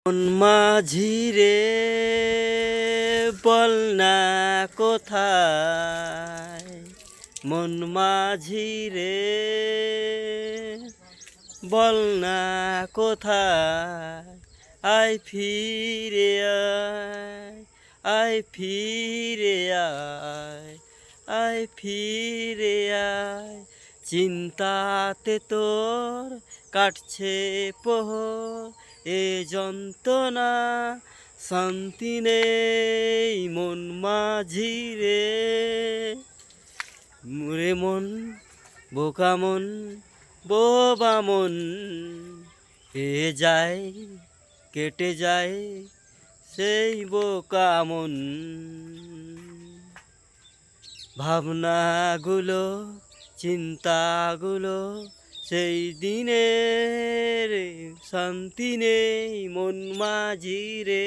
মন মাঝি রে বল না কোথায়, মন মাঝি রে বল না কোথায়, আয় ফিরে আয়, আয় ফিরে আয়, আয় ফিরে আয়। চিন্তাতে তোর কাটছে প্রহর, এ যন্ত্রণা শান্তি নেই মন মাঝি রে। মুরে মন বোকা মন বোবা মন, এ যায় কেটে যায় সেই বোকা মন। ভাবনাগুলো চিন্তাগুলো সেই দিনের শান্তি নেই মন মাঝি রে।